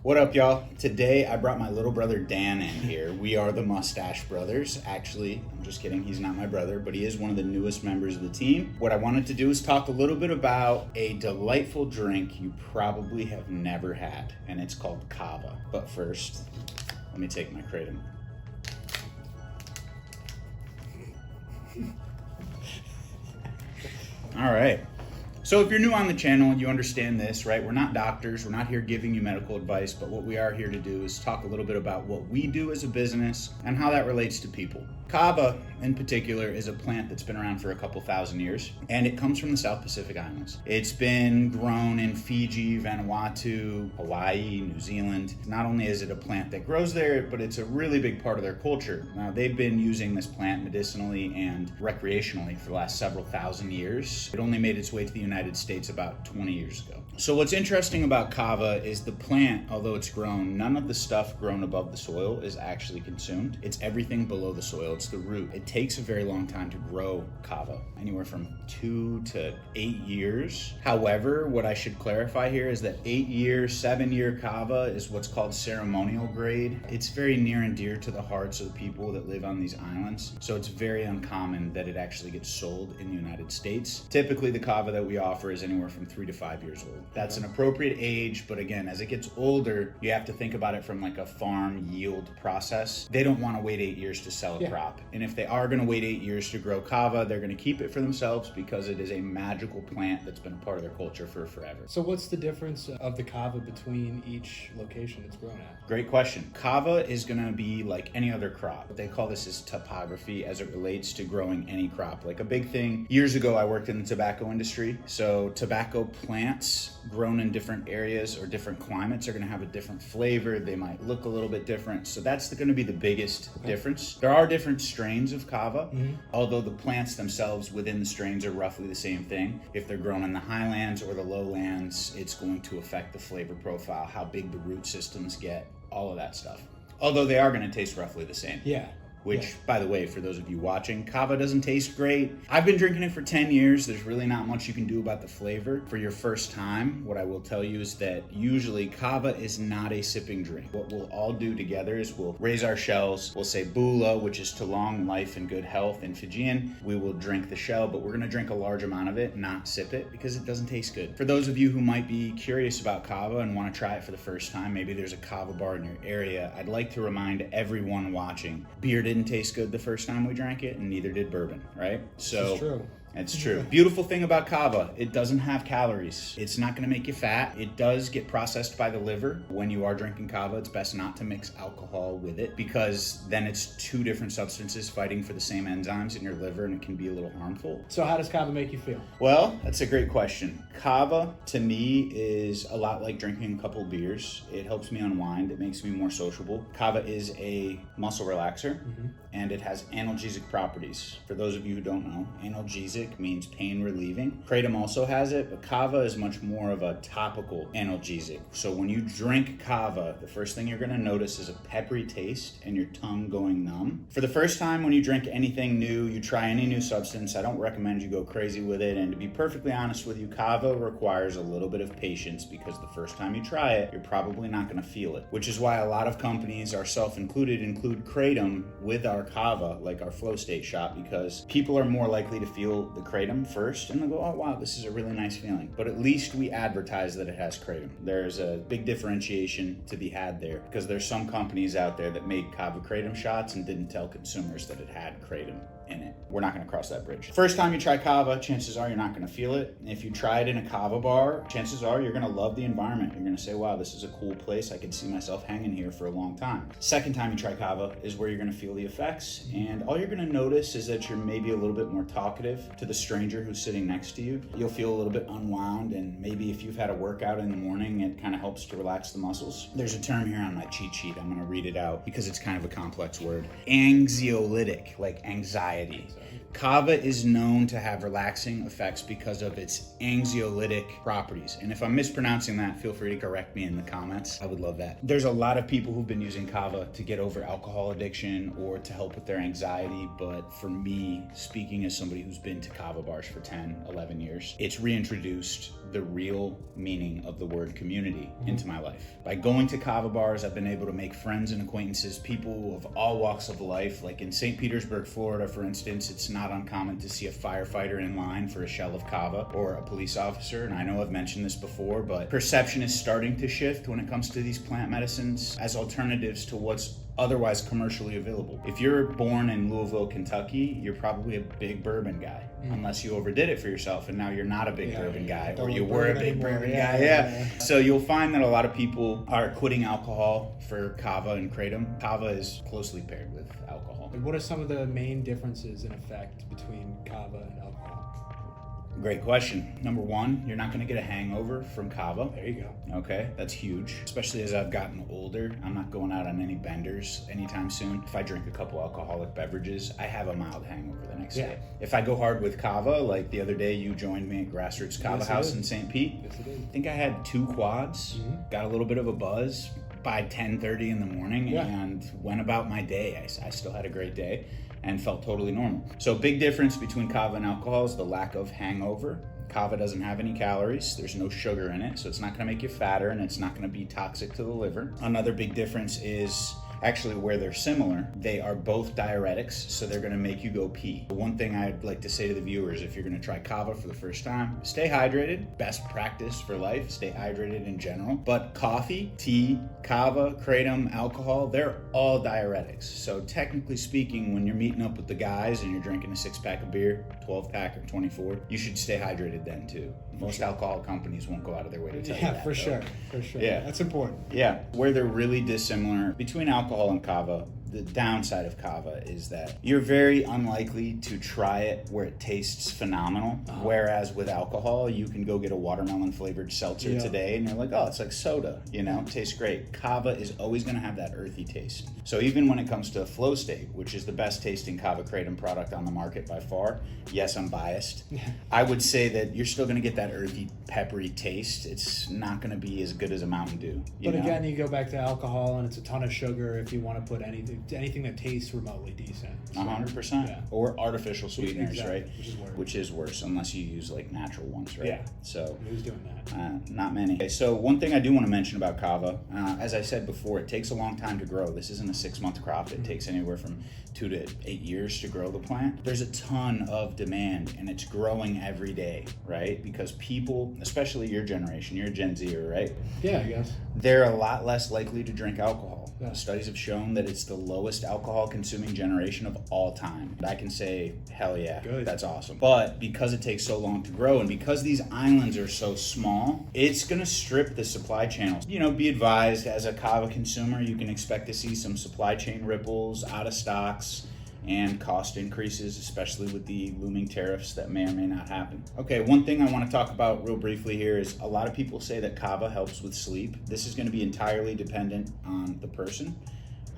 What up, y'all? Today I brought my little brother Dan in here. We are the Mustache Brothers. Actually, I'm just kidding, he's not my brother, but he is one of the newest members of the team. What I wanted to do is talk a little bit about a delightful drink you probably have never had, and it's called Kava. But first, let me take my kratom. All right. So if you're new on the channel, you understand this, right? We're not doctors, we're not here giving you medical advice, but what we are here to do is talk a little bit about what we do as a business and how that relates to people. Kava, in particular, is a plant that's been around for a couple thousand years, and it comes from the South Pacific Islands. It's been grown in Fiji, Vanuatu, Hawaii, New Zealand. Not only is it a plant that grows there, but it's a really big part of their culture. Now, they've been using this plant medicinally and recreationally for the last several thousand years. It only made its way to the United States about 20 years ago. So what's interesting about Kava is the plant, although it's grown, none of the stuff grown above the soil is actually consumed. It's everything below the soil. It's the root. It takes a very long time to grow Kava, anywhere from 2 to 8 years. However, what I should clarify here is that 8-year, 7-year Kava is what's called ceremonial grade. It's very near and dear to the hearts of the people that live on these islands. So it's very uncommon that it actually gets sold in the United States. Typically, the Kava that we offer is anywhere from 3 to 5 years old. That's an appropriate age, but again, as it gets older, you have to think about it from like a farm yield process. They don't want to wait 8 years to sell a crop. And if they are going to wait 8 years to grow Kava, they're going to keep it for themselves because it is a magical plant that's been a part of their culture for forever. So what's the difference of the Kava between each location it's grown at? Great question. Kava is going to be like any other crop. What they call this is topography as it relates to growing any crop. Like a big thing, years ago I worked in the tobacco industry. So tobacco plants grown in different areas or different climates are going to have a different flavor. They might look a little bit different. So that's going to be the biggest difference. There are different strains of Kava, although the plants themselves within the strains are roughly the same thing. If they're grown in the highlands or the lowlands, it's going to affect the flavor profile, how big the root systems get, all of that stuff. Although they are going to taste roughly the same. Yeah. Which, by the way, for those of you watching, Kava doesn't taste great. I've been drinking it for 10 years. There's really not much you can do about the flavor. For your first time, what I will tell you is that usually Kava is not a sipping drink. What we'll all do together is we'll raise our shells. We'll say bula, which is to long life and good health in Fijian. We will drink the shell, but we're gonna drink a large amount of it, not sip it, because it doesn't taste good. For those of you who might be curious about Kava and wanna try it for the first time, maybe there's a Kava bar in your area, I'd like to remind everyone watching, beer didn't taste good the first time we drank it, and neither did bourbon, right? So it's true. It's true. Beautiful thing about Kava, it doesn't have calories. It's not going to make you fat. It does get processed by the liver. When you are drinking Kava, it's best not to mix alcohol with it because then it's two different substances fighting for the same enzymes in your liver and it can be a little harmful. So how does Kava make you feel? Well, that's a great question. Kava, to me, is a lot like drinking a couple beers. It helps me unwind. It makes me more sociable. Kava is a muscle relaxer and it has analgesic properties. For those of you who don't know, analgesic means pain relieving. Kratom also has it, but Kava is much more of a topical analgesic. So when you drink Kava, the first thing you're gonna notice is a peppery taste and your tongue going numb. For the first time when you drink anything new, you try any new substance, I don't recommend you go crazy with it. And to be perfectly honest with you, Kava requires a little bit of patience because the first time you try it, you're probably not gonna feel it, which is why a lot of companies, ourselves included, include Kratom with our Kava, like our flow state shot, because people are more likely to feel the Kratom first and they'll go, oh wow, this is a really nice feeling. But at least we advertise that it has Kratom. There's a big differentiation to be had there because there's some companies out there that made Kava Kratom shots and didn't tell consumers that it had Kratom in it. We're not going to cross that bridge. First time you try Kava, chances are you're not going to feel it. If you try it in a Kava bar, chances are you're going to love the environment. You're going to say, wow, this is a cool place. I can see myself hanging here for a long time. Second time you try Kava is where you're going to feel the effects. And all you're going to notice is that you're maybe a little bit more talkative to the stranger who's sitting next to you. You'll feel a little bit unwound. And maybe if you've had a workout in the morning, it kind of helps to relax the muscles. There's a term here on my cheat sheet. I'm going to read it out because it's kind of a complex word. Anxiolytic, like anxiety anxiety. Kava is known to have relaxing effects because of its anxiolytic properties. And if I'm mispronouncing that, feel free to correct me in the comments. I would love that. There's a lot of people who've been using Kava to get over alcohol addiction or to help with their anxiety. But for me, speaking as somebody who's been to Kava bars for 10, 11 years, it's reintroduced the real meaning of the word community into my life. By going to Kava bars, I've been able to make friends and acquaintances, people of all walks of life. Like in St. Petersburg, Florida, for instance, it's not uncommon to see a firefighter in line for a shell of Kava or a police officer. And I know I've mentioned this before, but perception is starting to shift when it comes to these plant medicines as alternatives to what's otherwise commercially available. If you're born in Louisville, Kentucky, you're probably a big bourbon guy, unless you overdid it for yourself and now you're not a big bourbon guy, or you were a big bourbon guy. So you'll find that a lot of people are quitting alcohol for Kava and Kratom. Kava is closely paired with alcohol. And what are some of the main differences in effect between Kava and alcohol? Great question. Number one, you're not going to get a hangover from Kava. There you go. Okay, that's huge. Especially as I've gotten older, I'm not going out on any benders anytime soon. If I drink a couple alcoholic beverages, I have a mild hangover the next day. If I go hard with Kava, like the other day you joined me at Grassroots Kava House in St. Pete. Yes, I did. I think I had 2 quads, got a little bit of a buzz by 10:30 in the morning and went about my day. I still had a great day and felt totally normal. So big difference between Kava and alcohol is the lack of hangover. Kava doesn't have any calories. There's no sugar in it, so it's not gonna make you fatter and it's not gonna be toxic to the liver. Another big difference is actually where they're similar. They are both diuretics, so they're gonna make you go pee. One thing I'd like to say to the viewers, if you're gonna try Kava for the first time, stay hydrated. Best practice for life, stay hydrated in general. But coffee, tea, Kava, Kratom, alcohol, they're all diuretics. So technically speaking, when you're meeting up with the guys and you're drinking a 6-pack of beer, 12-pack or 24, you should stay hydrated then too. Most alcohol companies won't go out of their way to tell you that. Yeah, for sure. Yeah, that's important. Yeah, where they're really dissimilar between alcohol and Kava, the downside of Kava is that you're very unlikely to try it where it tastes phenomenal. Whereas with alcohol, you can go get a watermelon flavored seltzer today and you're like, oh, it's like soda, you know, it tastes great. Kava is always gonna have that earthy taste. So even when it comes to Flow State, which is the best tasting Kava Kratom product on the market by far, yes, I'm biased, I would say that you're still gonna get that earthy, peppery taste. It's not gonna be as good as a Mountain Dew. But again, you go back to alcohol and it's a ton of sugar if you want to put anything that tastes remotely decent. So, 100%. Or artificial sweeteners, right? Which is worse unless you use like natural ones, right? Yeah. So who's doing that? not many. Okay, so one thing I do want to mention about Kava, as I said before, it takes a long time to grow. This isn't a 6-month crop. It takes anywhere from 2 to 8 years to grow the plant. There's a ton of demand and it's growing every day, right? Because people, especially your generation, you're a Gen Zer, right? Yeah, I guess. They're a lot less likely to drink alcohol. Yeah. Studies have shown that it's the lowest alcohol consuming generation of all time. I can say, hell yeah, Good. That's awesome. But because it takes so long to grow and because these islands are so small, it's gonna strip the supply channels. You know, be advised, as a Kava consumer, you can expect to see some supply chain ripples, out of stocks, and cost increases, especially with the looming tariffs that may or may not happen. Okay, one thing I want to talk about real briefly here is a lot of people say that Kava helps with sleep. This is going to be entirely dependent on the person.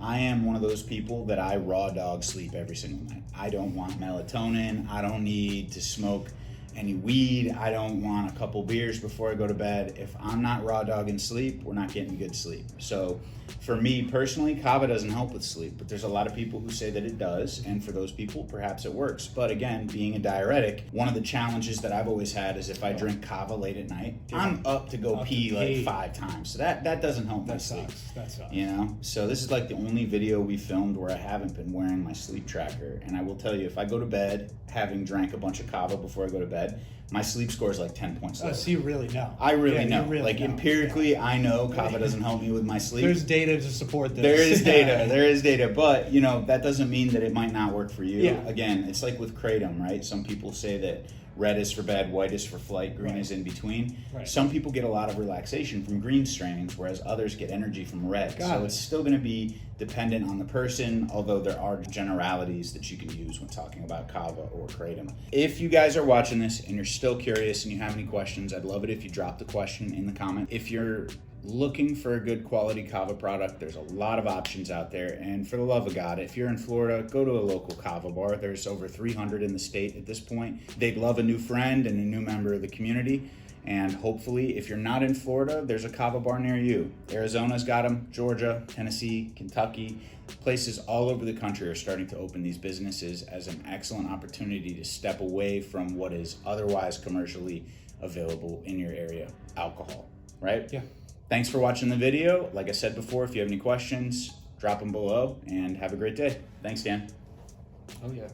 I am one of those people that I raw dog sleep every single night. I don't want melatonin. I don't need to smoke any weed. I don't want a couple beers before I go to bed. If I'm not raw dogging sleep, we're not getting good sleep. So for me personally, Kava doesn't help with sleep, but there's a lot of people who say that it does, and for those people, perhaps it works. But again, being a diuretic, one of the challenges that I've always had is if I drink Kava late at night, I'm up to go pee like 5 times. So that doesn't help my sleep. That sucks. You know? So this is like the only video we filmed where I haven't been wearing my sleep tracker. And I will tell you, if I go to bed having drank a bunch of Kava before I go to bed, my sleep score is like 10 points lower. So you really know. I really know. Really like know. Empirically, I know Kava doesn't help me with my sleep. There's data to support this. There is data, but you know, that doesn't mean that it might not work for you. Yeah. Again, it's like with Kratom, right? Some people say that red is for bed, white is for flight, green is in between. Right. Some people get a lot of relaxation from green strains, whereas others get energy from red. So it's still going to be dependent on the person, although there are generalities that you can use when talking about Kava or Kratom. If you guys are watching this and you're still curious and you have any questions, I'd love it if you drop the question in the comment. If you're looking for a good quality Kava product, there's a lot of options out there. And for the love of God, if you're in Florida, go to a local Kava bar. There's over 300 in the state at this point. They'd love a new friend and a new member of the community. And hopefully, if you're not in Florida, there's a Kava bar near you. Arizona's got them, Georgia, Tennessee, Kentucky. Places all over the country are starting to open these businesses as an excellent opportunity to step away from what is otherwise commercially available in your area, alcohol, right? Yeah. Thanks for watching the video. Like I said before, if you have any questions, drop them below, and have a great day. Thanks, Dan. Oh, yeah.